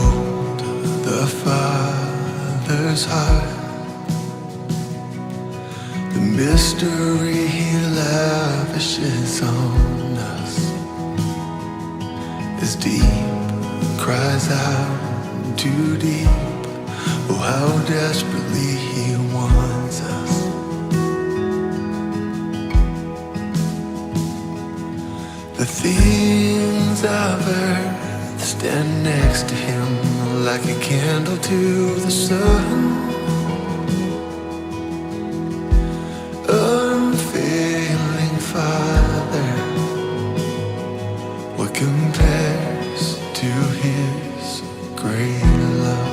behold the Father's heart, the mystery He lavishes on us is deep, cries out too deep. Oh, how desperately He wants us. The things of earth stand next to Him like a candle to the sun. Unfailing Father, what compares to His great love?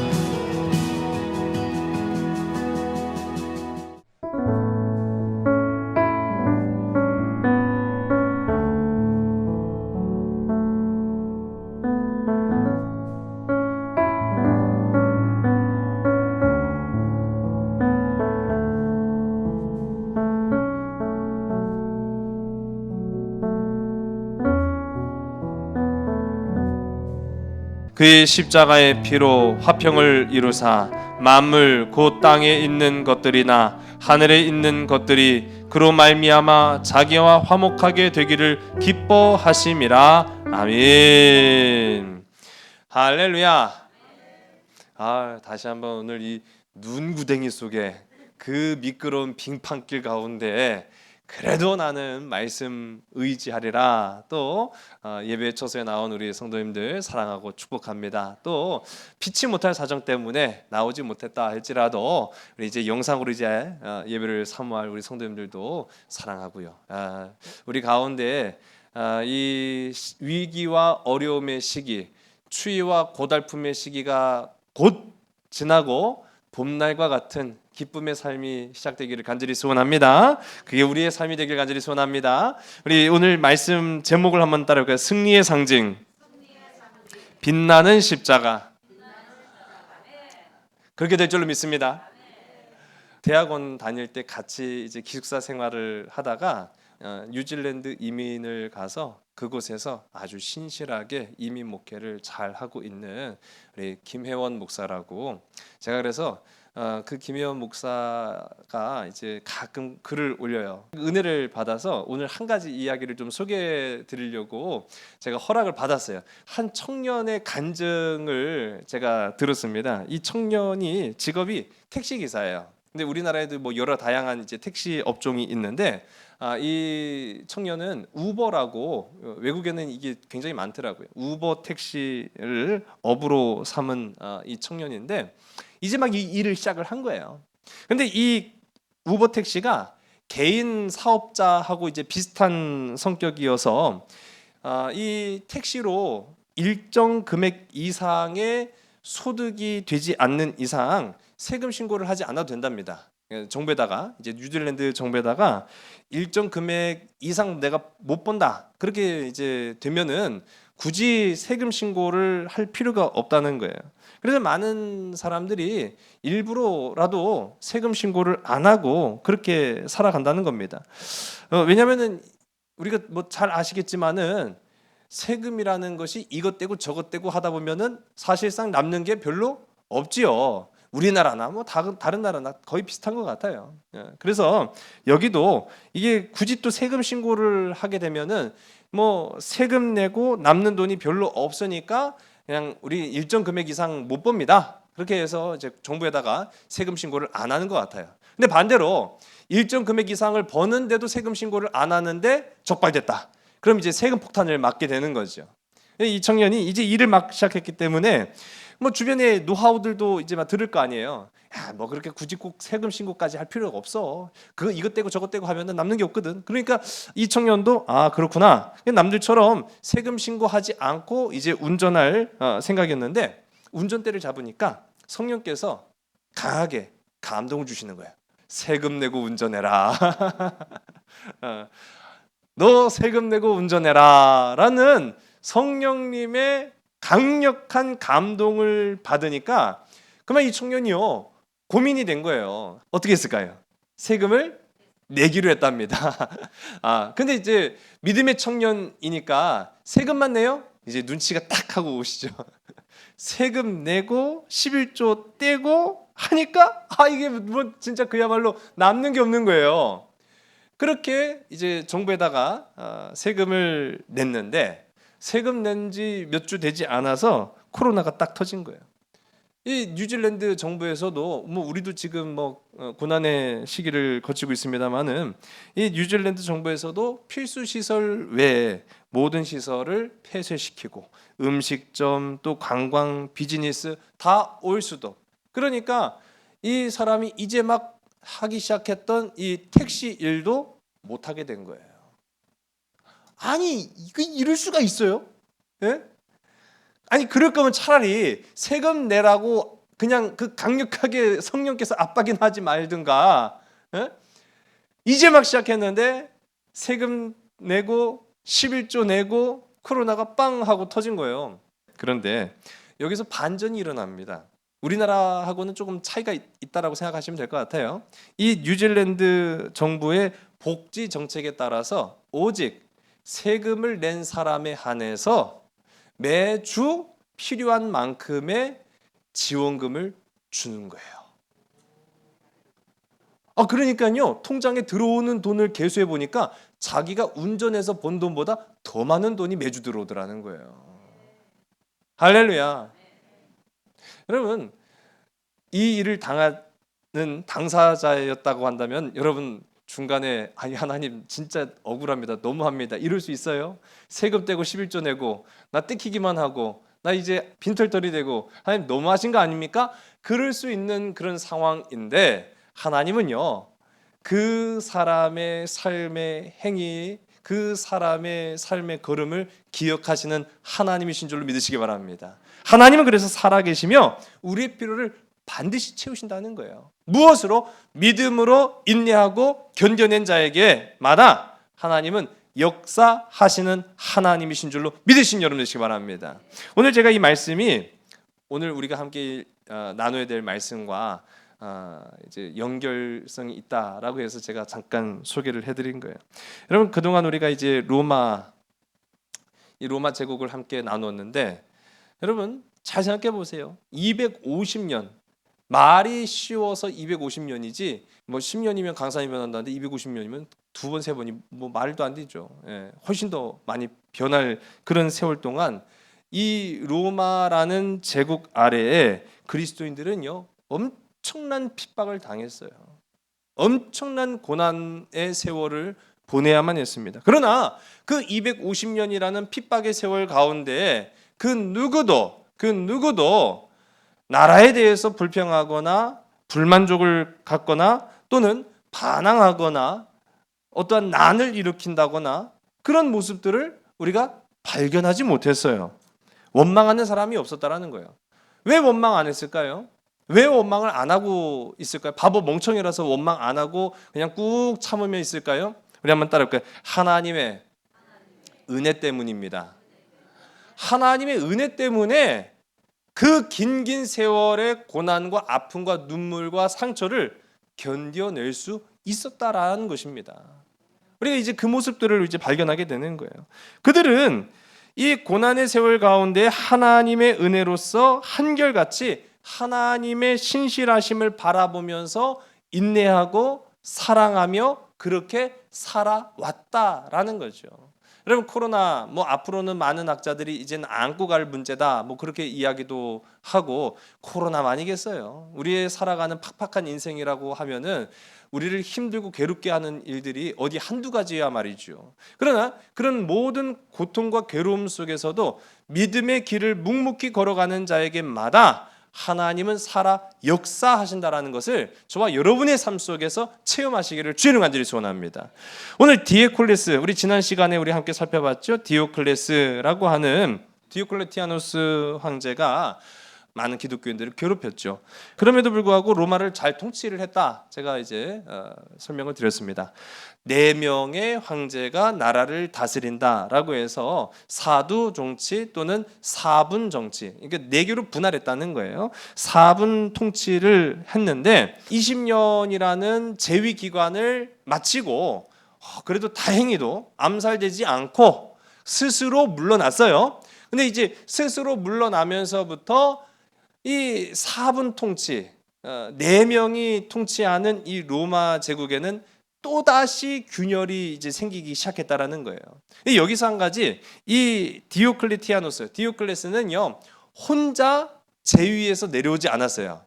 그의 십자가의 피로 화평을 이루사 만물 곧 땅에 있는 것들이나 하늘에 있는 것들이 그로 말미암아 자기와 화목하게 되기를 기뻐하심이라. 아멘. 할렐루야. 다시 한번 오늘 이 눈구덩이 속에 그 미끄러운 빙판길 가운데 그래도 나는 말씀 의지하리라. 또 예배 처소에 나온 우리 성도님들 사랑하고 축복합니다. 또 피치 못할 사정 때문에 나오지 못했다 할지라도 우리 이제 영상으로 이제 예배를 사모할 우리 성도님들도 사랑하고요. 우리 가운데 이 위기와 어려움의 시기, 추위와 고달픔의 시기가 곧 지나고 봄날과 같은 기쁨의 삶이 시작되기를 간절히 소원합니다. 그게 우리의 삶이 되길 간절히 소원합니다. 우리 오늘 말씀 제목을 한번 따라볼까요? 승리의 상징, 빛나는 십자가. 그렇게 될 줄로 믿습니다. 대학원 다닐 때 같이 이제 기숙사 생활을 하다가 뉴질랜드 이민을 가서 그곳에서 아주 신실하게 이민 목회를 잘 하고 있는 우리 김혜원 목사라고, 제가 그래서 그 김혜원 목사가 이제 가끔 글을 올려요. 은혜를 받아서 오늘 한 가지 이야기를 좀 소개해 드리려고 제가 허락을 받았어요. 한 청년의 간증을 제가 들었습니다. 이 청년이 직업이 택시 기사예요. 근데 우리나라에도 뭐 여러 다양한 이제 택시 업종이 있는데 이 청년은 우버라고, 외국에는 이게 굉장히 많더라고요. 우버 택시를 업으로 삼은 이 청년인데 이제 막 이 일을 시작을 한 거예요. 근데 이 우버 택시가 개인 사업자하고 이제 비슷한 성격이어서 이 택시로 일정 금액 이상의 소득이 되지 않는 이상 세금 신고를 하지 않아도 된답니다. 정부에다가, 이제 뉴질랜드 정부에다가 일정 금액 이상 내가 못 번다, 그렇게 이제 되면은 굳이 세금 신고를 할 필요가 없다는 거예요. 그래서 많은 사람들이 일부러라도 세금 신고를 안 하고 그렇게 살아간다는 겁니다. 왜냐하면은 우리가 뭐 잘 아시겠지만은 세금이라는 것이 이것 떼고 저것 떼고 하다 보면은 사실상 남는 게 별로 없지요. 우리나라나 뭐 다른 나라나 거의 비슷한 것 같아요. 그래서 여기도 이게 굳이 또 세금 신고를 하게 되면은 뭐 세금 내고 남는 돈이 별로 없으니까 그냥 우리 일정 금액 이상 못 법니다. 그렇게 해서 이제 정부에다가 세금 신고를 안 하는 것 같아요. 근데 반대로 일정 금액 이상을 버는데도 세금 신고를 안 하는데 적발됐다. 그럼 이제 세금 폭탄을 맞게 되는 거죠. 이 청년이 이제 일을 막 시작했기 때문에 뭐 주변에 노하우들도 이제 막 들을 거 아니에요. 야, 뭐 그렇게 굳이 꼭 세금 신고까지 할 필요가 없어. 그 이것 떼고 저것 떼고 하면은 남는 게 없거든. 그러니까 이 청년도 그렇구나. 남들처럼 세금 신고하지 않고 이제 운전할 생각이었는데 운전대를 잡으니까 성령께서 강하게 감동을 주시는 거예요. 세금 내고 운전해라. 너 세금 내고 운전해라라는 성령님의 강력한 감동을 받으니까 그러면 이 청년이요 고민이 된 거예요. 어떻게 했을까요? 세금을 내기로 했답니다. 근데 이제 믿음의 청년이니까 세금만 내요? 이제 눈치가 딱 하고 오시죠. 세금 내고 11조 떼고 하니까 이게 뭐 진짜 그야말로 남는 게 없는 거예요. 그렇게 이제 정부에다가 세금을 냈는데 세금 낸 지 몇 주 되지 않아서 코로나가 딱 터진 거예요. 이 뉴질랜드 정부에서도 뭐 우리도 지금 뭐 고난의 시기를 거치고 있습니다만은 이 뉴질랜드 정부에서도 필수 시설 외에 모든 시설을 폐쇄시키고 음식점 또 관광 비즈니스 다 올 수도. 그러니까 이 사람이 이제 막 하기 시작했던 이 택시 일도 못 하게 된 거예요. 아니 이거 이럴 수가 있어요? 예? 아니 그럴 거면 차라리 세금 내라고 그냥 그 강력하게 성령께서 압박이나 하지 말든가. 예? 이제 막 시작했는데 세금 내고 11조 내고 코로나가 빵 하고 터진 거예요. 그런데 여기서 반전이 일어납니다. 우리나라하고는 조금 차이가 있다라고 생각하시면 될 것 같아요. 이 뉴질랜드 정부의 복지 정책에 따라서 오직 세금을 낸 사람에 한해서 매주 필요한 만큼의 지원금을 주는 거예요. 그러니까요, 통장에 들어오는 돈을 계수해 보니까 자기가 운전해서 번 돈보다 더 많은 돈이 매주 들어오더라는 거예요. 할렐루야. 여러분, 이 일을 당하는 당사자였다고 한다면 여러분 중간에 하나님 진짜 억울합니다. 너무합니다. 이럴 수 있어요? 세금 떼고 11조 내고 나 뜯기기만 하고 나 이제 빈털터리 되고 하나님 너무하신 거 아닙니까? 그럴 수 있는 그런 상황인데 하나님은요, 그 사람의 삶의 행위, 그 사람의 삶의 걸음을 기억하시는 하나님이신 줄로 믿으시기 바랍니다. 하나님은 그래서 살아계시며 우리의 필요를 반드시 채우신다는 거예요. 무엇으로? 믿음으로 인내하고 견뎌낸 자에게마다 하나님은 역사하시는 하나님이신 줄로 믿으신 여러분 되시기 바랍니다. 오늘 제가 이 말씀이 오늘 우리가 함께 나눠야 될 말씀과 이제 연결성이 있다라고 해서 제가 잠깐 소개를 해드린 거예요. 여러분 그동안 우리가 이제 로마 제국을 함께 나눴는데 여러분 잘 생각해 보세요. 250년 말이 쉬워서 250년이지 뭐 10년이면 강산이 변한다는데 250년이면 두 번 세 번이 뭐 말도 안 되죠. 훨씬 더 많이 변할 그런 세월 동안 이 로마라는 제국 아래에 그리스도인들은요 엄청난 핍박을 당했어요. 엄청난 고난의 세월을 보내야만 했습니다. 그러나 그 250년이라는 핍박의 세월 가운데 그 누구도 나라에 대해서 불평하거나 불만족을 갖거나 또는 반항하거나 어떠한 난을 일으킨다거나 그런 모습들을 우리가 발견하지 못했어요. 원망하는 사람이 없었다라는 거예요. 왜 원망 안 했을까요? 왜 원망을 안 하고 있을까요? 바보 멍청이라서 원망 안 하고 그냥 꾹 참으며 있을까요? 우리 한번 따라볼까요? 하나님의 은혜 때문입니다. 하나님의 은혜 때문에 그 긴 세월의 고난과 아픔과 눈물과 상처를 견뎌낼 수 있었다라는 것입니다. 우리가 이제 그 모습들을 이제 발견하게 되는 거예요. 그들은 이 고난의 세월 가운데 하나님의 은혜로서 한결같이 하나님의 신실하심을 바라보면서 인내하고 사랑하며 그렇게 살아왔다라는 거죠. 여러분 코로나 뭐 앞으로는 많은 학자들이 이제는 안고 갈 문제다 뭐 그렇게 이야기도 하고 코로나 아니겠어요. 우리의 살아가는 팍팍한 인생이라고 하면은 우리를 힘들고 괴롭게 하는 일들이 어디 한두 가지야 말이죠. 그러나 그런 모든 고통과 괴로움 속에서도 믿음의 길을 묵묵히 걸어가는 자에게마다 하나님은 살아 역사하신다라는 것을 저와 여러분의 삶 속에서 체험하시기를 주의 간절히 소원합니다. 오늘 디오클레스, 우리 지난 시간에 우리 함께 살펴봤죠. 디오클레스라고 하는 디오클레티아노스 황제가 많은 기독교인들을 괴롭혔죠. 그럼에도 불구하고 로마를 잘 통치를 했다. 제가 이제 설명을 드렸습니다. 4명의 황제가 나라를 다스린다라고 해서 사두 정치 또는 사분 정치, 그러니까 4개로 분할했다는 거예요. 사분 통치를 했는데 20년이라는 재위 기간을 마치고 그래도 다행히도 암살되지 않고 스스로 물러났어요. 근데 이제 스스로 물러나면서부터 이 4분 통치, 4명이 통치하는 이 로마 제국에는 또다시 균열이 이제 생기기 시작했다라는 거예요. 여기서 한 가지, 이 디오클레스는요 혼자 제위에서 내려오지 않았어요.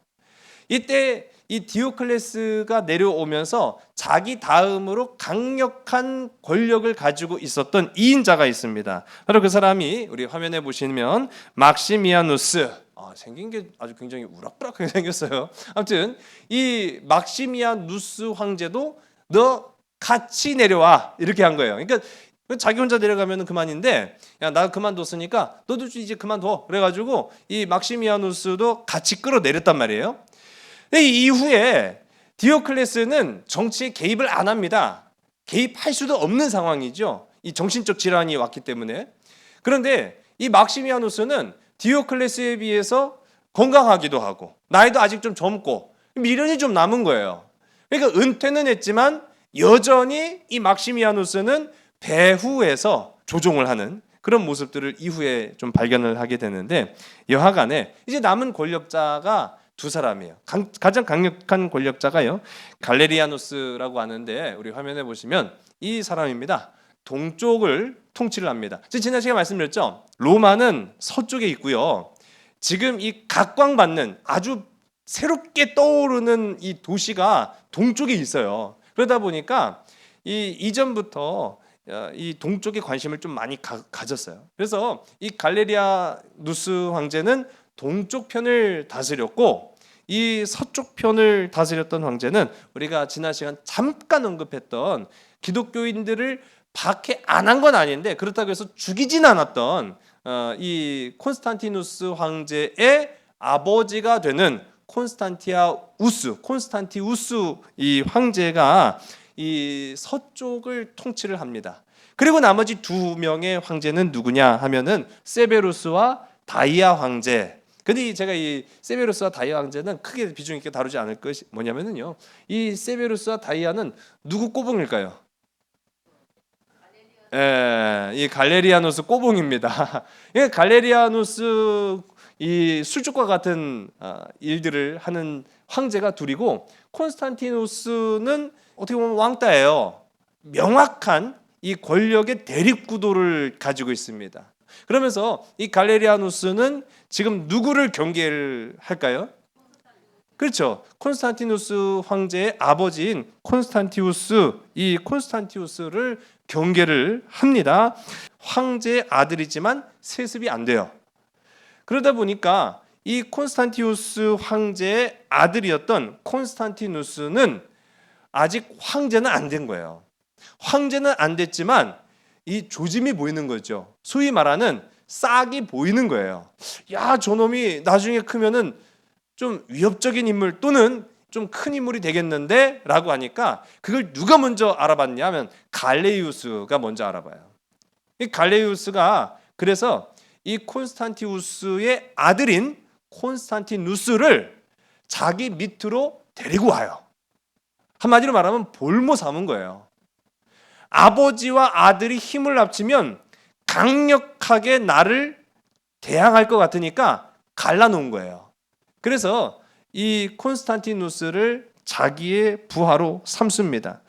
이때 이 디오클레스가 내려오면서 자기 다음으로 강력한 권력을 가지고 있었던 2인자가 있습니다. 바로 그 사람이 우리 화면에 보시면 막시미아누스. 생긴 게 아주 굉장히 우락부락하게 생겼어요. 아무튼 이 막시미아누스 황제도 너 같이 내려와 이렇게 한 거예요. 그러니까 자기 혼자 내려가면 그만인데, 야, 나 그만뒀으니까 너도 이제 그만둬. 그래가지고 이 막시미아누스도 같이 끌어내렸단 말이에요. 이 이후에 디오클레스는 정치에 개입을 안 합니다. 개입할 수도 없는 상황이죠. 이 정신적 질환이 왔기 때문에. 그런데 이 막시미아누스는 디오클레스에 비해서 건강하기도 하고 나이도 아직 좀 젊고 미련이 좀 남은 거예요. 그러니까 은퇴는 했지만 여전히 이 막시미아누스는 배후에서 조종을 하는 그런 모습들을 이후에 좀 발견을 하게 되는데, 여하간에 이제 남은 권력자가 두 사람이에요. 가장 강력한 권력자가요 갈레리아누스라고 하는데, 우리 화면에 보시면 이 사람입니다. 동쪽을 통치를 합니다. 지난 시간에 말씀드렸죠. 로마는 서쪽에 있고요. 지금 이 각광받는 아주 새롭게 떠오르는 이 도시가 동쪽에 있어요. 그러다 보니까 이전부터 이 동쪽에 관심을 좀 많이 가졌어요. 그래서 이 갈레리아누스 황제는 동쪽 편을 다스렸고, 이 서쪽 편을 다스렸던 황제는 우리가 지난 시간 잠깐 언급했던 기독교인들을 박해 안 한 건 아닌데 그렇다고 해서 죽이진 않았던 이 콘스탄티누스 황제의 아버지가 되는 콘스탄티우스 이 황제가 이 서쪽을 통치를 합니다. 그리고 나머지 두 명의 황제는 누구냐 하면은 세베루스와 다이아 황제. 근데 제가 이 세베루스와 다이아 황제는 크게 비중 있게 다루지 않을 것이 뭐냐면은요, 이 세베루스와 다이아는 누구 꼬봉일까요? 이 갈레리아누스 꼬봉입니다. 갈레리아누스 이 술죽과 같은 일들을 하는 황제가 둘이고, 콘스탄티누스는 어떻게 보면 왕따예요. 명확한 이 권력의 대립 구도를 가지고 있습니다. 그러면서 이 갈레리아누스는 지금 누구를 경계를 할까요? 그렇죠. 콘스탄티누스 황제의 아버지인 콘스탄티우스, 이 콘스탄티우스를 경계를 합니다. 황제의 아들이지만 세습이 안 돼요. 그러다 보니까 이 콘스탄티우스 황제의 아들이었던 콘스탄티누스는 아직 황제는 안 된 거예요. 황제는 안 됐지만 이 조짐이 보이는 거죠. 소위 말하는 싹이 보이는 거예요. 야, 저놈이 나중에 크면은 좀 위협적인 인물 또는 좀 큰 인물이 되겠는데 라고 하니까, 그걸 누가 먼저 알아봤냐 하면 갈레이우스가 먼저 알아봐요. 이 갈레이우스가 그래서 이 콘스탄티우스의 아들인 콘스탄티누스를 자기 밑으로 데리고 와요. 한마디로 말하면 볼모 삼은 거예요. 아버지와 아들이 힘을 합치면 강력하게 나를 대항할 것 같으니까 갈라놓은 거예요. 그래서 이 콘스탄티누스를 자기의 부하로 삼습니다.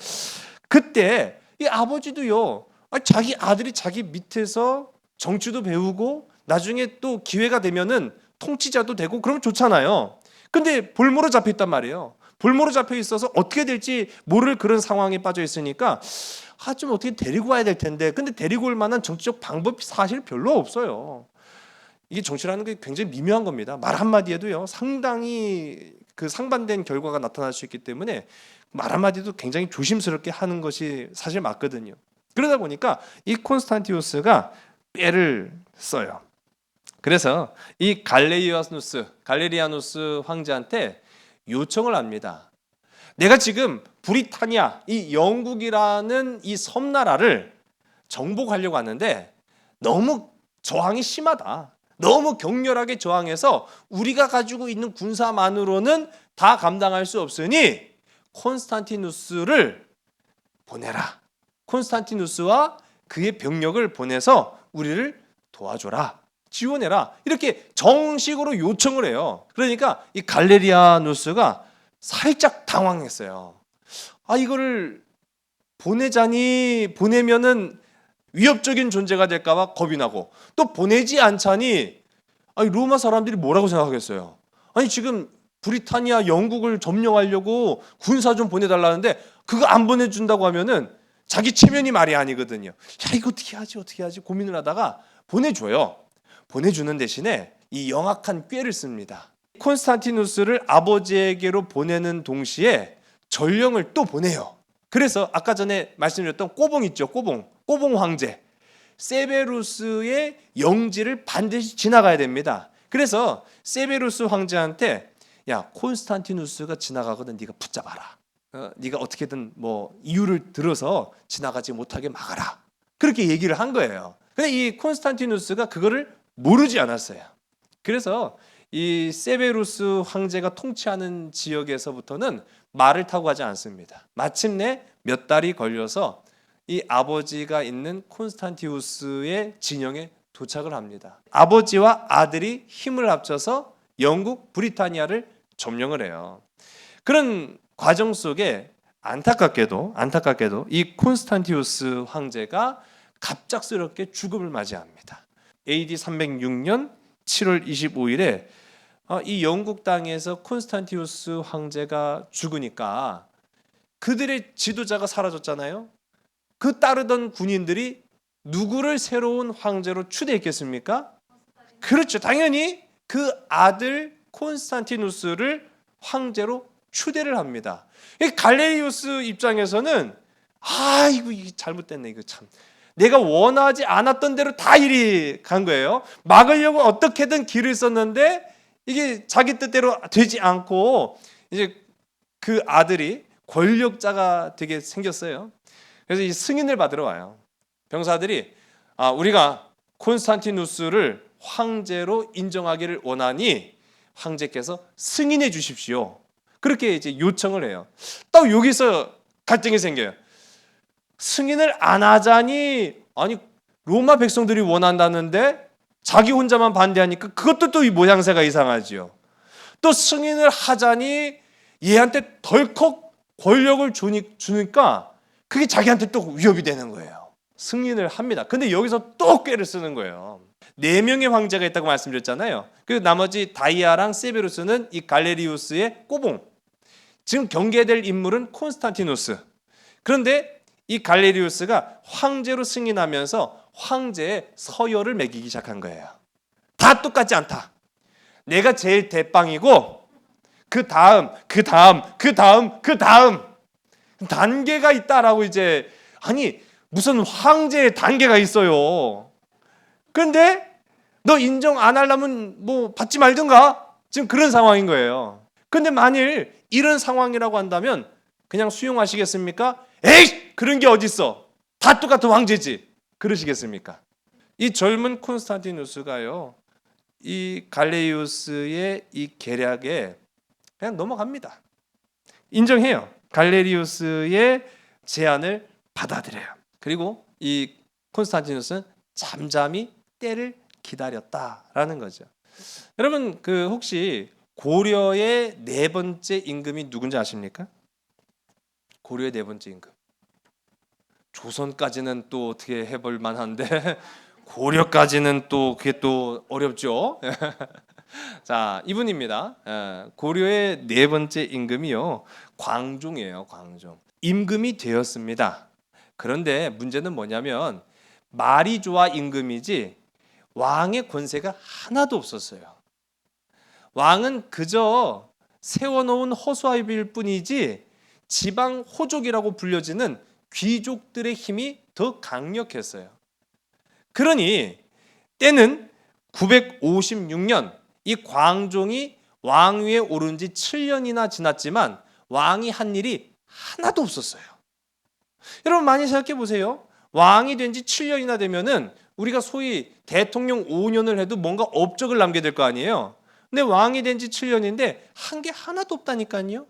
그때 이 아버지도요, 자기 아들이 자기 밑에서 정치도 배우고 나중에 또 기회가 되면은 통치자도 되고 그러면 좋잖아요. 근데 볼모로 잡혀 있단 말이에요. 볼모로 잡혀 있어서 어떻게 될지 모를 그런 상황에 빠져 있으니까 좀 어떻게 데리고 와야 될 텐데, 근데 데리고 올 만한 정치적 방법이 사실 별로 없어요. 이게 정치라는 게 굉장히 미묘한 겁니다. 말 한마디에도요 상당히 그 상반된 결과가 나타날 수 있기 때문에 말 한마디도 굉장히 조심스럽게 하는 것이 사실 맞거든요. 그러다 보니까 이 콘스탄티우스가 꾀를 써요. 그래서 이 갈레리아누스 황제한테 요청을 합니다. 내가 지금 브리타니아, 이 영국이라는 이 섬나라를 정복하려고 하는데 너무 저항이 심하다. 너무 격렬하게 저항해서 우리가 가지고 있는 군사만으로는 다 감당할 수 없으니 콘스탄티누스를 보내라. 콘스탄티누스와 그의 병력을 보내서 우리를 도와줘라. 지원해라. 이렇게 정식으로 요청을 해요. 그러니까 이 갈레리아누스가 살짝 당황했어요. 아, 이거를 보내자니 보내면은 위협적인 존재가 될까봐 겁이 나고, 또 보내지 않자니 아니 로마 사람들이 뭐라고 생각하겠어요. 아니 지금 브리타니아 영국을 점령하려고 군사 좀 보내달라는데 그거 안 보내준다고 하면은 자기 체면이 말이 아니거든요. 야, 이거 어떻게 하지 고민을 하다가 보내줘요. 보내주는 대신에 이 영악한 꾀를 씁니다. 콘스탄티누스를 아버지에게로 보내는 동시에 전령을 또 보내요. 그래서 아까 전에 말씀드렸던 꼬봉 있죠. 꼬봉 황제 세베루스의 영지를 반드시 지나가야 됩니다. 그래서 세베루스 황제한테 야, 콘스탄티누스가 지나가거든 네가 붙잡아라. 네가 어떻게든 뭐 이유를 들어서 지나가지 못하게 막아라. 그렇게 얘기를 한 거예요. 근데 이 콘스탄티누스가 그거를 모르지 않았어요. 그래서 이 세베루스 황제가 통치하는 지역에서부터는 말을 타고 가지 않습니다. 마침내 몇 달이 걸려서 이 아버지가 있는 콘스탄티우스의 진영에 도착을 합니다. 아버지와 아들이 힘을 합쳐서 영국 브리타니아를 점령을 해요. 그런 과정 속에 안타깝게도 이 콘스탄티우스 황제가 갑작스럽게 죽음을 맞이합니다. AD 306년 7월 25일에 이 영국 땅에서 콘스탄티우스 황제가 죽으니까 그들의 지도자가 사라졌잖아요. 그 따르던 군인들이 누구를 새로운 황제로 추대했겠습니까? 그렇죠. 당연히 그 아들 콘스탄티누스를 황제로 추대를 합니다. 갈레리우스 입장에서는 이거 잘못됐네. 이거 참 내가 원하지 않았던 대로 다 일이 간 거예요. 막으려고 어떻게든 길을 썼는데 이게 자기 뜻대로 되지 않고 이제 그 아들이 권력자가 되게 생겼어요. 그래서 이 승인을 받으러 와요. 병사들이 우리가 콘스탄티누스를 황제로 인정하기를 원하니 황제께서 승인해 주십시오. 그렇게 이제 요청을 해요. 또 여기서 갈등이 생겨요. 승인을 안 하자니 아니 로마 백성들이 원한다는데 자기 혼자만 반대하니까 그것도 또 이 모양새가 이상하지요. 또 승인을 하자니 얘한테 덜컥 권력을 주니까 그게 자기한테 또 위협이 되는 거예요. 승인을 합니다. 근데 여기서 또 꾀를 쓰는 거예요. 4명의 황제가 있다고 말씀드렸잖아요. 그 나머지 다이아랑 세베루스는 이 갈레리우스의 꼬봉. 지금 경계될 인물은 콘스탄티누스. 그런데 이 갈레리우스가 황제로 승인하면서 황제의 서열을 매기기 시작한 거예요. 다 똑같지 않다. 내가 제일 대빵이고 그 다음 단계가 있다라고 이제 아니 무슨 황제의 단계가 있어요. 그런데 너 인정 안 하려면 뭐 받지 말든가. 지금 그런 상황인 거예요. 근데 만일 이런 상황이라고 한다면 그냥 수용하시겠습니까? 에이! 그런 게 어딨어. 다 똑같은 황제지. 그러시겠습니까? 이 젊은 콘스탄티누스가요. 이 갈레리우스의 이 계략에 그냥 넘어갑니다. 인정해요. 갈레리우스의 제안을 받아들여요. 그리고 이 콘스탄티누스는 잠잠히 때를 기다렸다라는 거죠. 여러분 그 혹시 고려의 4번째 임금이 누군지 아십니까? 고려의 4번째 임금. 조선까지는 또 어떻게 해볼 만한데 고려까지는 또 그게 또 어렵죠. 자, 이분입니다. 고려의 4번째 임금이요. 광종이에요. 광종. 임금이 되었습니다. 그런데 문제는 뭐냐면 말이 좋아 임금이지 왕의 권세가 하나도 없었어요. 왕은 그저 세워놓은 허수아비일 뿐이지 지방 호족이라고 불려지는 귀족들의 힘이 더 강력했어요. 그러니 때는 956년 이 광종이 왕위에 오른 지 7년이나 지났지만 왕이 한 일이 하나도 없었어요. 여러분 많이 생각해 보세요. 왕이 된 지 7년이나 되면은 우리가 소위 대통령 5년을 해도 뭔가 업적을 남게 될 거 아니에요. 근데 왕이 된 지 7년인데 한 게 하나도 없다니까요.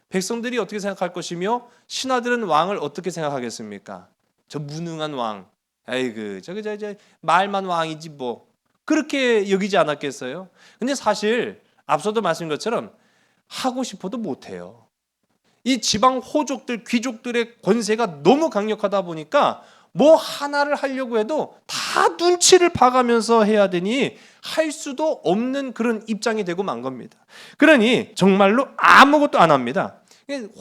백성들이 어떻게 생각할 것이며 신하들은 왕을 어떻게 생각하겠습니까? 저 무능한 왕. 에이그 저기 말만 왕이지 뭐 그렇게 여기지 않았겠어요? 근데 사실 앞서도 말씀드린 것처럼 하고 싶어도 못해요. 이 지방 호족들, 귀족들의 권세가 너무 강력하다 보니까 뭐 하나를 하려고 해도 다 눈치를 봐가면서 해야 되니 할 수도 없는 그런 입장이 되고 만 겁니다. 그러니 정말로 아무것도 안 합니다.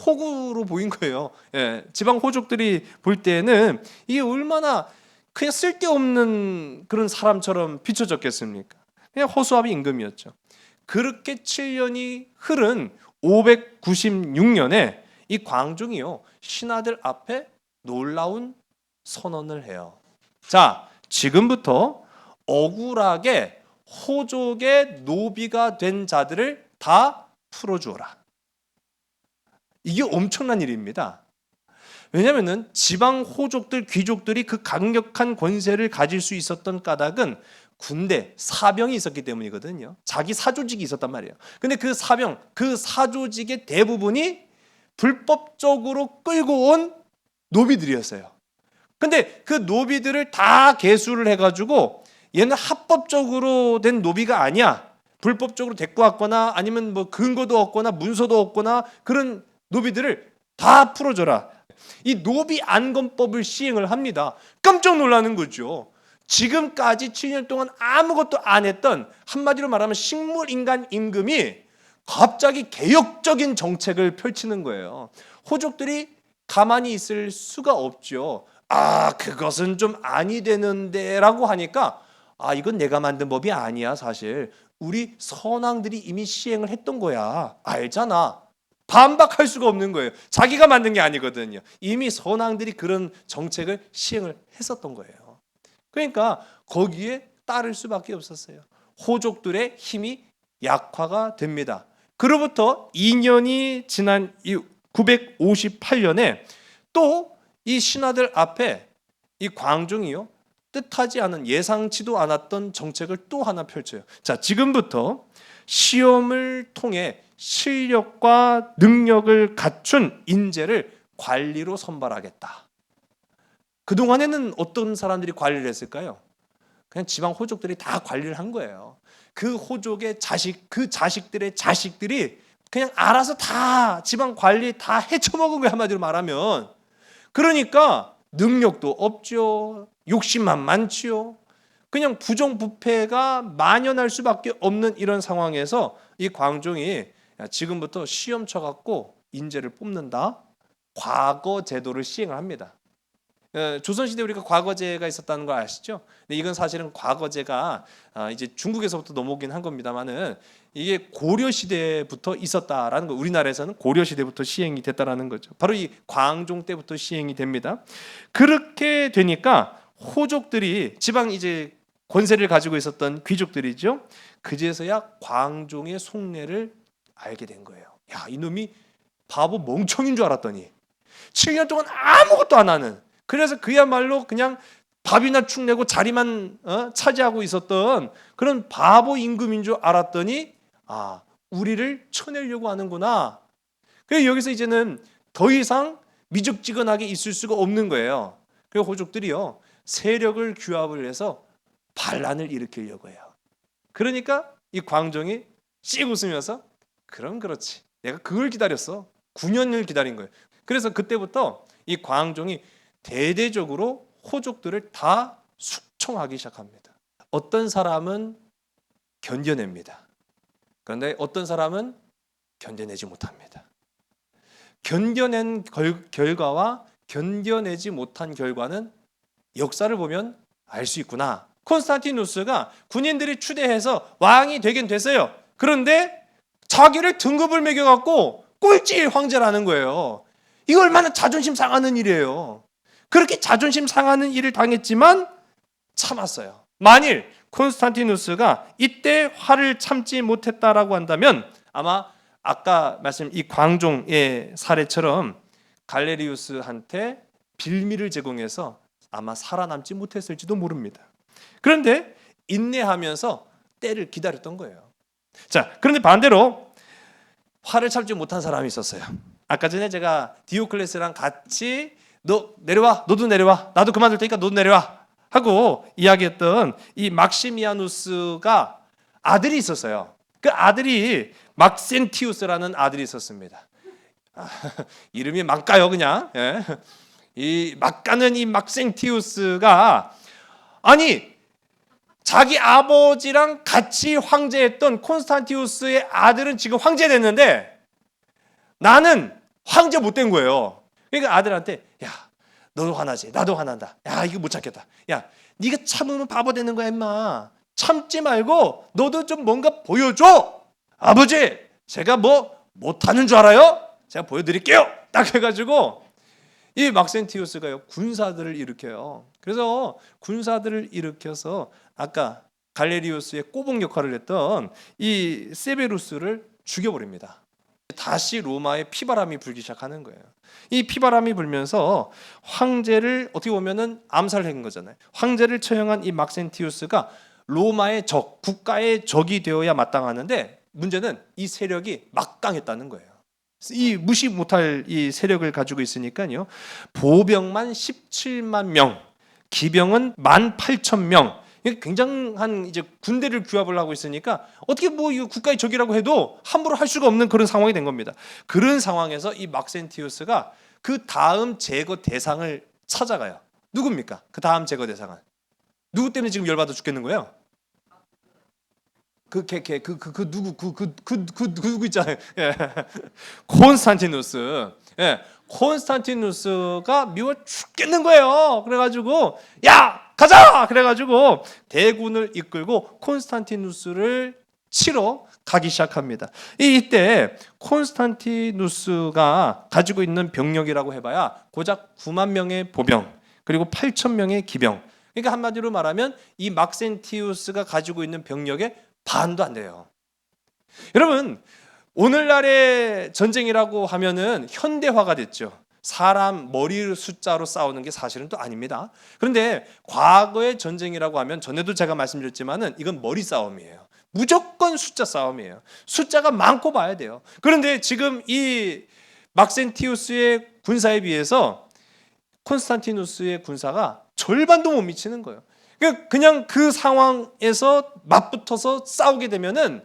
호구로 보인 거예요. 예, 지방 호족들이 볼 때는 이게 얼마나 그냥 쓸데없는 그런 사람처럼 비춰졌겠습니까? 그냥 허수아비 임금이었죠. 그렇게 7년이 흐른 596년에 이 광종이요, 신하들 앞에 놀라운 선언을 해요. 자, 지금부터 억울하게 호족의 노비가 된 자들을 다 풀어주어라. 이게 엄청난 일입니다. 왜냐하면 지방 호족들, 귀족들이 그 강력한 권세를 가질 수 있었던 까닭은 군대, 사병이 있었기 때문이거든요. 자기 사조직이 있었단 말이에요. 근데 그 사병, 그 사조직의 대부분이 불법적으로 끌고 온 노비들이었어요. 근데 그 노비들을 다 계수를 해가지고 얘는 합법적으로 된 노비가 아니야, 불법적으로 데리고 왔거나 아니면 뭐 근거도 없거나 문서도 없거나 그런 노비들을 다 풀어줘라. 이 노비 안건법을 시행을 합니다. 깜짝 놀라는 거죠. 지금까지 7년 동안 아무것도 안 했던, 한마디로 말하면 식물인간 임금이 갑자기 개혁적인 정책을 펼치는 거예요. 호족들이 가만히 있을 수가 없죠. 아, 그것은 좀 아니 되는데 라고 하니까, 아, 이건 내가 만든 법이 아니야. 사실 우리 선왕들이 이미 시행을 했던 거야. 알잖아. 반박할 수가 없는 거예요. 자기가 만든 게 아니거든요. 이미 선왕들이 그런 정책을 시행을 했었던 거예요. 그러니까 거기에 따를 수밖에 없었어요. 호족들의 힘이 약화가 됩니다. 그로부터 2년이 지난 958년에 또 이 신하들 앞에 이 광종이요, 뜻하지 않은, 예상치도 않았던 정책을 또 하나 펼쳐요. 자, 지금부터 시험을 통해 실력과 능력을 갖춘 인재를 관리로 선발하겠다. 그동안에는 어떤 사람들이 관리를 했을까요? 그냥 지방 호족들이 다 관리를 한 거예요. 그 호족의 자식, 그 자식들의 자식들이 그냥 알아서 다 지방 관리 다 헤쳐먹은 거예요, 한마디로 말하면. 그러니까 능력도 없죠. 욕심만 많지요. 그냥 부정부패가 만연할 수밖에 없는 이런 상황에서 이 광종이, 야, 지금부터 시험 쳐갖고 인재를 뽑는다. 과거 제도를 시행을 합니다. 조선시대 우리가 과거제가 있었다는 걸 아시죠? 근데 이건 사실은 과거제가 이제 중국에서부터 넘어오긴 한 겁니다만은 이게 고려시대부터 있었다라는 거, 우리나라에서는 고려시대부터 시행이 됐다라는 거죠. 바로 이 광종 때부터 시행이 됩니다. 그렇게 되니까 호족들이, 지방 이제 권세를 가지고 있었던 귀족들이죠, 그제서야 광종의 속내를 알게 된 거예요. 야, 이놈이 바보 멍청인 줄 알았더니 7년 동안 아무것도 안 하는, 그래서 그야말로 그냥 밥이나 축내고 자리만 차지하고 있었던 그런 바보 임금인 줄 알았더니, 아, 우리를 쳐내려고 하는구나. 그래서 여기서 이제는 더 이상 미적지근하게 있을 수가 없는 거예요. 그래서 호족들이요, 세력을 규합을 해서 반란을 일으키려고 해요. 그러니까 이 광종이 씩 웃으면서, 그럼 그렇지, 내가 그걸 기다렸어. 9년을 기다린 거예요. 그래서 그때부터 이 광종이 대대적으로 호족들을 다 숙청하기 시작합니다. 어떤 사람은 견뎌냅니다. 그런데 어떤 사람은 견뎌내지 못합니다. 견뎌낸 결과와 견뎌내지 못한 결과는 역사를 보면 알 수 있구나. 콘스탄티누스가 군인들이 추대해서 왕이 되긴 됐어요. 그런데 자기를 등급을 매겨갖고 꼴찌 황제라는 거예요. 이거 얼마나 자존심 상하는 일이에요. 그렇게 자존심 상하는 일을 당했지만 참았어요. 만일 콘스탄티누스가 이때 화를 참지 못했다라고 한다면 아마 아까 말씀 이 광종의 사례처럼 갈레리우스한테 빌미를 제공해서 아마 살아남지 못했을지도 모릅니다. 그런데 인내하면서 때를 기다렸던 거예요. 자, 그런데 반대로 화를 참지 못한 사람이 있었어요. 아까 전에 제가 디오클레스랑 같이 너 내려와, 너도 내려와, 나도 그만둘 테니까 너도 내려와 하고 이야기했던 이 막시미아누스가 아들이 있었어요. 그 아들이 막센티우스라는 아들이 있었습니다. 이름이 막가요 그냥. 예. 이 막가는 이 막센티우스가 아니 자기 아버지랑 같이 황제했던 콘스탄티우스의 아들은 지금 황제 됐는데 나는 황제 못 된 거예요. 그러니까 아들한테 야 너도 화나지 나도 화난다. 야 이거 못 참겠다. 야 네가 참으면 바보 되는 거야 임마. 참지 말고 너도 좀 뭔가 보여줘. 아버지 제가 뭐 못하는 줄 알아요? 제가 보여드릴게요. 딱 해가지고 이 막센티우스가요 군사들을 일으켜요. 그래서 군사들을 일으켜서 아까 갈레리우스의 꼬봉 역할을 했던 이 세베루스를 죽여버립니다. 다시 로마에 피바람이 불기 시작하는 거예요. 이 피바람이 불면서 황제를 어떻게 보면은 암살한 거잖아요. 황제를 처형한 이 막센티우스가 로마의 적, 국가의 적이 되어야 마땅하는데 문제는 이 세력이 막강했다는 거예요. 이 무시 못할 이 세력을 가지고 있으니까요. 보병만 17만 명, 기병은 18,000명. 굉장한 이제 군대를 규합을 하고 있으니까 어떻게 뭐 이 국가의 적이라고 해도 함부로 할 수가 없는 그런 상황이 된 겁니다. 그런 상황에서 이 막센티우스가 그 다음 제거 대상을 찾아가요. 누굽니까? 그 다음 제거 대상은 누구 때문에 지금 열받아 죽겠는 거예요? 누구 있잖아요. 예. 콘스탄티누스. 예. 콘스탄티누스가 미워 죽겠는 거예요. 그래가지고 야 가자. 그래가지고 대군을 이끌고 콘스탄티누스를 치러 가기 시작합니다. 이때 콘스탄티누스가 가지고 있는 병력이라고 해봐야 고작 9만 명의 보병 그리고 8천 명의 기병. 그러니까 한마디로 말하면 이 막센티우스가 가지고 있는 병력의 반도 안 돼요. 여러분 오늘날의 전쟁이라고 하면은 현대화가 됐죠. 사람 머리 숫자로 싸우는 게 사실은 또 아닙니다. 그런데 과거의 전쟁이라고 하면 전에도 제가 말씀드렸지만은 이건 머리 싸움이에요. 무조건 숫자 싸움이에요. 숫자가 많고 봐야 돼요. 그런데 지금 이 막센티우스의 군사에 비해서 콘스탄티누스의 군사가 절반도 못 미치는 거예요. 그냥 그 상황에서 맞붙어서 싸우게 되면은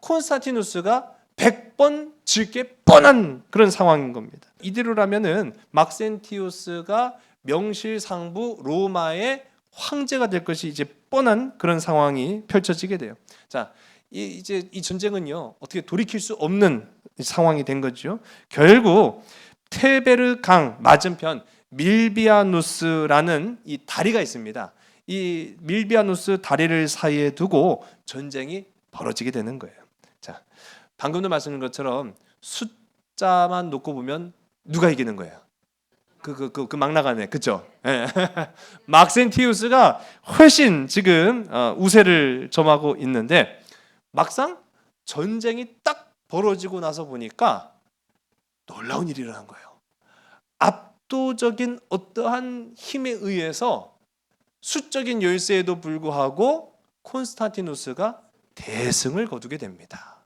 콘스탄티누스가 100번 질 게 뻔한 그런 상황인 겁니다. 이대로라면은 막센티우스가 명실상부 로마의 황제가 될 것이 이제 뻔한 그런 상황이 펼쳐지게 돼요. 자, 이제 이 전쟁은요 어떻게 돌이킬 수 없는 상황이 된 거죠. 결국 테베르 강 맞은편 밀비아누스라는 이 다리가 있습니다. 이 밀비아누스 다리를 사이에 두고 전쟁이 벌어지게 되는 거예요. 자, 방금도 말씀드린 것처럼 숫자만 놓고 보면 누가 이기는 거예요? 그 막 나가네, 그죠? 예. 막센티우스가 훨씬 지금 우세를 점하고 있는데 막상 전쟁이 딱 벌어지고 나서 보니까 놀라운 일이 일어난 거예요. 압도적인 어떠한 힘에 의해서 수적인 열세에도 불구하고 콘스탄티누스가 대승을 거두게 됩니다.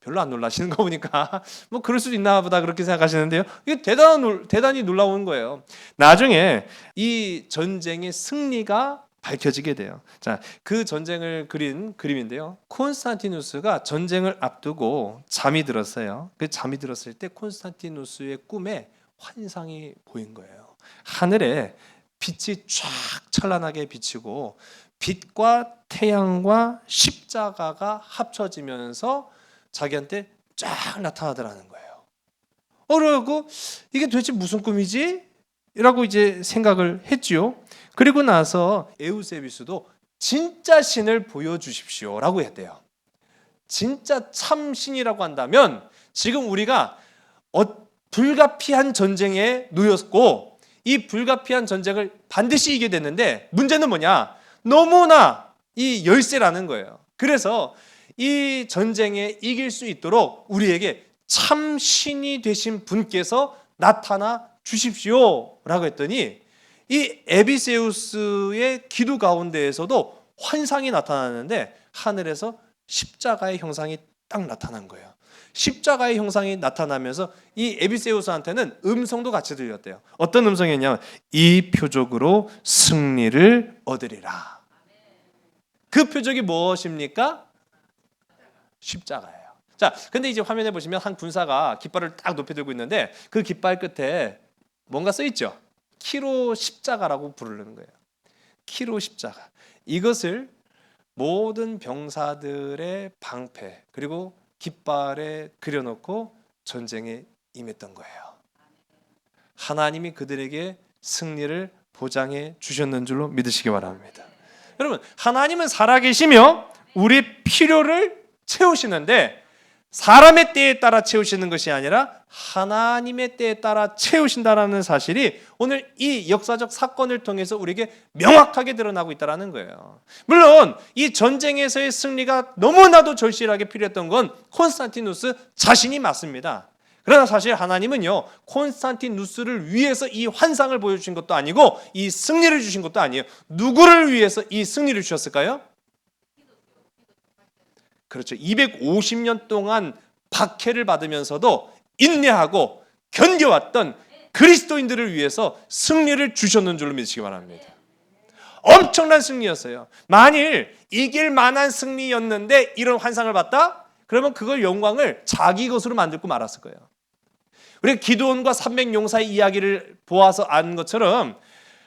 별로 안 놀라시는 거 보니까 뭐 그럴 수도 있나 보다 그렇게 생각하시는데요. 이게 대단히 놀라운 거예요. 나중에 이 전쟁의 승리가 밝혀지게 돼요. 자, 그 전쟁을 그린 그림인데요. 콘스탄티누스가 전쟁을 앞두고 잠이 들었어요. 그 잠이 들었을 때 콘스탄티누스의 꿈에 환상이 보인 거예요. 하늘에 빛이 쫙 찬란하게 비치고 빛과 태양과 십자가가 합쳐지면서 자기한테 쫙 나타나더라는 거예요. 그러고 이게 도대체 무슨 꿈이지? 라고 이제 생각을 했지요. 그리고 나서 에우세비스도 진짜 신을 보여주십시오 라고 했대요. 진짜 참 신이라고 한다면 지금 우리가 불가피한 전쟁에 놓였고 이 불가피한 전쟁을 반드시 이기게 됐는데 문제는 뭐냐? 너무나 이 열세라는 거예요. 그래서 이 전쟁에 이길 수 있도록 우리에게 참 신이 되신 분께서 나타나 주십시오 라고 했더니 이 에비세우스의 기도 가운데에서도 환상이 나타나는데 하늘에서 십자가의 형상이 딱 나타난 거예요. 십자가의 형상이 나타나면서 이 에비세우스한테는 음성도 같이 들렸대요. 어떤 음성이었냐면 이 표적으로 승리를 얻으리라. 그 표적이 무엇입니까? 십자가예요. 자, 근데 이제 화면에 보시면 한 군사가 깃발을 딱 높이 들고 있는데 그 깃발 끝에 뭔가 써 있죠. 키로 십자가라고 부르는 거예요. 키로 십자가. 이것을 모든 병사들의 방패 그리고 깃발에 그려놓고 전쟁에 임했던 거예요. 하나님이 그들에게 승리를 보장해 주셨는 줄로 믿으시기 바랍니다. 여러분, 하나님은 살아계시며 우리 필요를 채우시는데 사람의 때에 따라 채우시는 것이 아니라 하나님의 때에 따라 채우신다라는 사실이 오늘 이 역사적 사건을 통해서 우리에게 명확하게 드러나고 있다는 거예요. 물론 이 전쟁에서의 승리가 너무나도 절실하게 필요했던 건 콘스탄티누스 자신이 맞습니다. 그러나 사실 하나님은요, 콘스탄티누스를 위해서 이 환상을 보여주신 것도 아니고 이 승리를 주신 것도 아니에요. 누구를 위해서 이 승리를 주셨을까요? 그렇죠. 250년 동안 박해를 받으면서도 인내하고 견뎌왔던 그리스도인들을 위해서 승리를 주셨는 줄로 믿으시기 바랍니다. 엄청난 승리였어요. 만일 이길 만한 승리였는데 이런 환상을 봤다? 그러면 그걸 영광을 자기 것으로 만들고 말았을 거예요. 우리가 기드온과 300용사의 이야기를 보아서 안 것처럼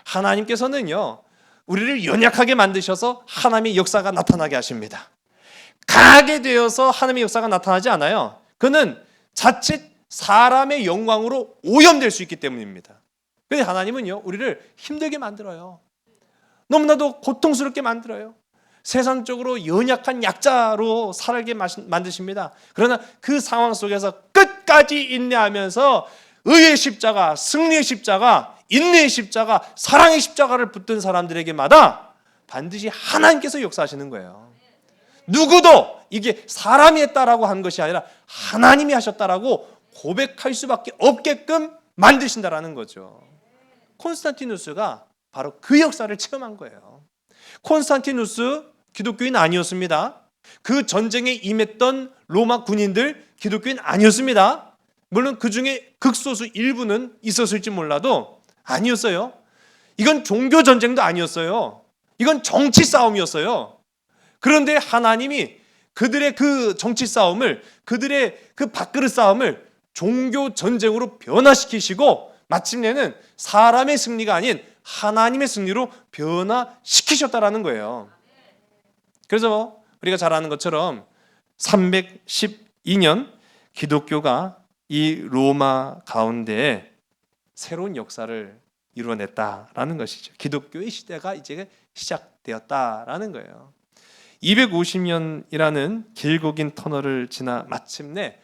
하나님께서는요, 우리를 연약하게 만드셔서 하나님의 역사가 나타나게 하십니다. 강하게 되어서 하나님의 역사가 나타나지 않아요. 그는 자칫 사람의 영광으로 오염될 수 있기 때문입니다. 그런데 하나님은요, 우리를 힘들게 만들어요. 너무나도 고통스럽게 만들어요. 세상적으로 연약한 약자로 살게 만드십니다. 그러나 그 상황 속에서 끝까지 인내하면서 의의 십자가, 승리의 십자가, 인내의 십자가, 사랑의 십자가를 붙든 사람들에게마다 반드시 하나님께서 역사하시는 거예요. 누구도 이게 사람이 했다라고 한 것이 아니라 하나님이 하셨다라고 고백할 수밖에 없게끔 만드신다라는 거죠. 콘스탄티누스가 바로 그 역사를 체험한 거예요. 콘스탄티누스 기독교인 아니었습니다. 그 전쟁에 임했던 로마 군인들 기독교인 아니었습니다. 물론 그 중에 극소수 일부는 있었을지 몰라도 아니었어요. 이건 종교 전쟁도 아니었어요. 이건 정치 싸움이었어요. 그런데 하나님이 그들의 그 정치 싸움을, 그들의 그 밥그릇 싸움을 종교 전쟁으로 변화시키시고 마침내는 사람의 승리가 아닌 하나님의 승리로 변화시키셨다라는 거예요. 그래서 우리가 잘 아는 것처럼 312년 기독교가 이 로마 가운데에 새로운 역사를 이루어냈다라는 것이죠. 기독교의 시대가 이제 시작되었다라는 거예요. 250년이라는 길고 긴 터널을 지나 마침내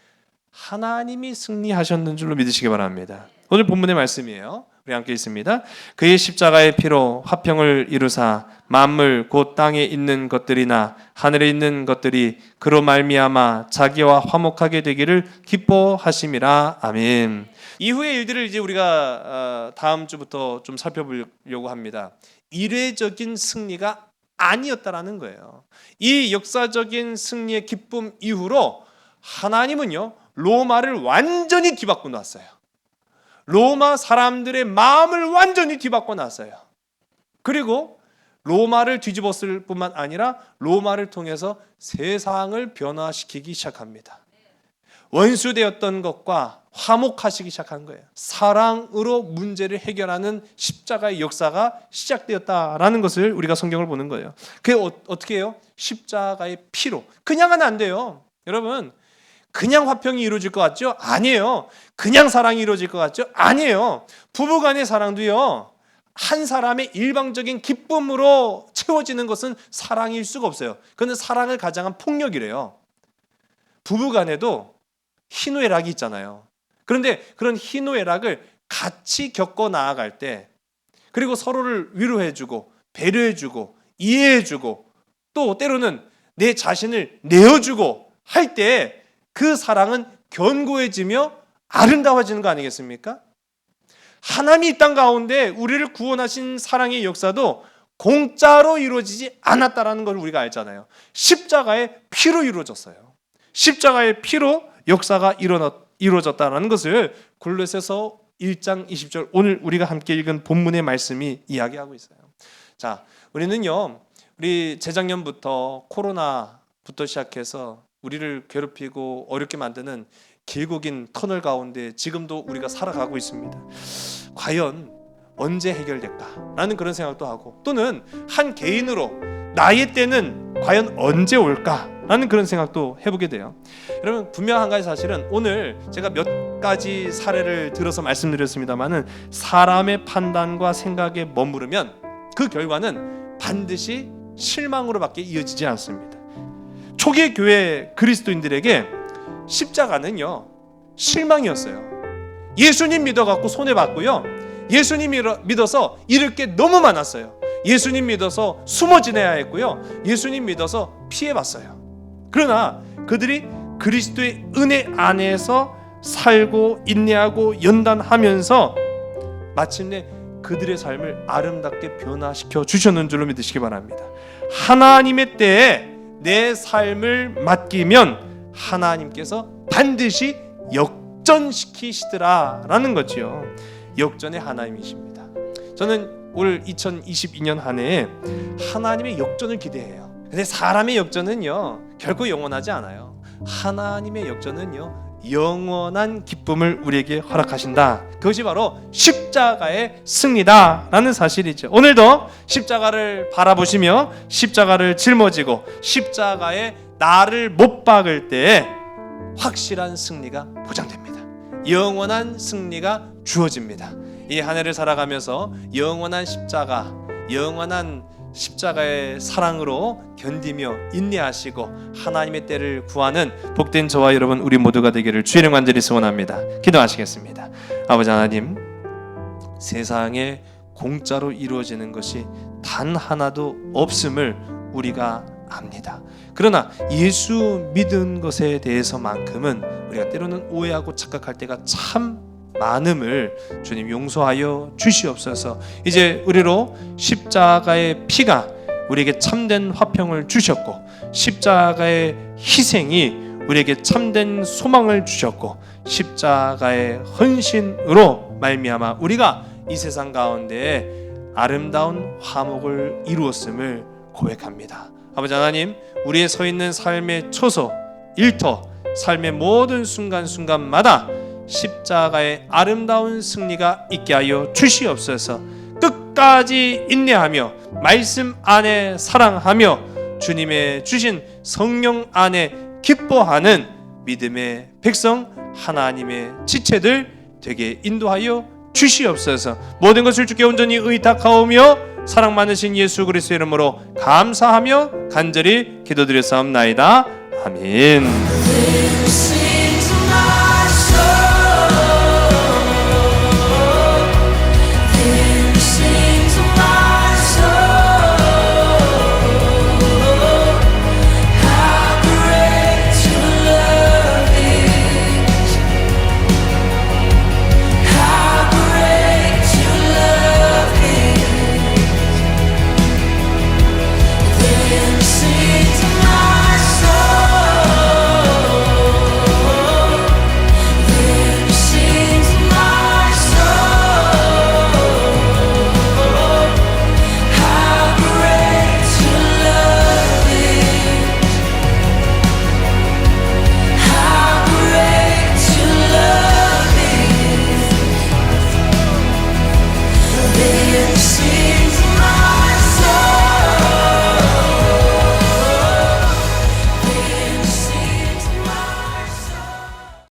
하나님이 승리하셨는 줄로 믿으시기 바랍니다. 오늘 본문의 말씀이에요. 우리 함께 있습니다. 그의 십자가의 피로 화평을 이루사 만물 곧 땅에 있는 것들이나 하늘에 있는 것들이 그로 말미암아 자기와 화목하게 되기를 기뻐하심이라. 아멘. 이후의 일들을 이제 우리가 다음 주부터 좀 살펴보려고 합니다. 이례적인 승리가 아니었다라는 거예요. 이 역사적인 승리의 기쁨 이후로 하나님은요, 로마를 완전히 뒤바꿔 놨어요. 로마 사람들의 마음을 완전히 뒤바꿔 놨어요. 그리고 로마를 뒤집었을 뿐만 아니라 로마를 통해서 세상을 변화시키기 시작합니다. 원수되었던 것과 화목하시기 시작한 거예요. 사랑으로 문제를 해결하는 십자가의 역사가 시작되었다라는 것을 우리가 성경을 보는 거예요. 그게 어떻게 해요? 십자가의 피로. 그냥은 안 돼요. 여러분, 그냥 화평이 이루어질 것 같죠? 아니에요. 그냥 사랑이 이루어질 것 같죠? 아니에요. 부부간의 사랑도요, 한 사람의 일방적인 기쁨으로 채워지는 것은 사랑일 수가 없어요. 그건 사랑을 가장한 폭력이래요. 부부간에도 희노애락이 있잖아요. 그런데 그런 희노애락을 같이 겪어 나아갈 때, 그리고 서로를 위로해주고 배려해주고 이해해주고 또 때로는 내 자신을 내어주고 할 때 그 사랑은 견고해지며 아름다워지는 거 아니겠습니까? 하나님이 이 땅 가운데 우리를 구원하신 사랑의 역사도 공짜로 이루어지지 않았다라는 걸 우리가 알잖아요. 십자가의 피로 이루어졌어요. 십자가의 피로 역사가 이루어졌다는 것을 골로새서 1장 20절 오늘 우리가 함께 읽은 본문의 말씀이 이야기하고 있어요. 자, 우리는요, 우리 재작년부터 코로나부터 시작해서 우리를 괴롭히고 어렵게 만드는 길고 긴 터널 가운데 지금도 우리가 살아가고 있습니다. 과연 언제 해결될까? 라는 그런 생각도 하고, 또는 한 개인으로 나의 때는 과연 언제 올까? 라는 그런 생각도 해보게 돼요. 여러분, 분명 한 가지 사실은 오늘 제가 몇 가지 사례를 들어서 말씀드렸습니다만은 사람의 판단과 생각에 머무르면 그 결과는 반드시 실망으로밖에 이어지지 않습니다. 초기 교회 그리스도인들에게 십자가는요, 실망이었어요. 예수님 믿어갖고 손해봤고요, 예수님 믿어서 잃을 게 너무 많았어요. 예수님 믿어서 숨어 지내야 했고요, 예수님 믿어서 피해봤어요. 그러나 그들이 그리스도의 은혜 안에서 살고 인내하고 연단하면서 마침내 그들의 삶을 아름답게 변화시켜 주셨는 줄로 믿으시기 바랍니다. 하나님의 때에 내 삶을 맡기면 하나님께서 반드시 역전시키시더라라는 거죠. 역전의 하나님이십니다. 저는 올 2022년 한 해에 하나님의 역전을 기대해요. 근데 사람의 역전은요, 결코 영원하지 않아요. 하나님의 역전은요, 영원한 기쁨을 우리에게 허락하신다. 그것이 바로 십자가의 승리다라는 사실이죠. 오늘도 십자가를 바라보시며 십자가를 짊어지고 십자가에 나를 못 박을 때에 확실한 승리가 보장됩니다. 영원한 승리가 주어집니다. 이 한 해를 살아가면서 영원한 십자가, 영원한 십자가의 사랑으로 견디며 인내하시고 하나님의 때를 구하는 복된 저와 여러분 우리 모두가 되기를 주의 이름 간절히 소원합니다. 기도하시겠습니다. 아버지 하나님, 세상에 공짜로 이루어지는 것이 단 하나도 없음을 우리가 압니다. 그러나 예수 믿은 것에 대해서만큼은 우리가 때로는 오해하고 착각할 때가 참 많음을 주님 용서하여 주시옵소서. 이제 우리로 십자가의 피가 우리에게 참된 화평을 주셨고, 십자가의 희생이 우리에게 참된 소망을 주셨고, 십자가의 헌신으로 말미암아 우리가 이 세상 가운데 아름다운 화목을 이루었음을 고백합니다. 아버지 하나님, 우리의 서 있는 삶의 초소, 일터, 삶의 모든 순간순간마다 십자가의 아름다운 승리가 있게 하여 주시옵소서. 끝까지 인내하며 말씀 안에 사랑하며 주님의 주신 성령 안에 기뻐하는 믿음의 백성, 하나님의 지체들 되게 인도하여 주시옵소서. 모든 것을 주께 온전히 의탁하오며 사랑 많으신 예수 그리스도의 이름으로 감사하며 간절히 기도드렸사옵나이다. 아멘.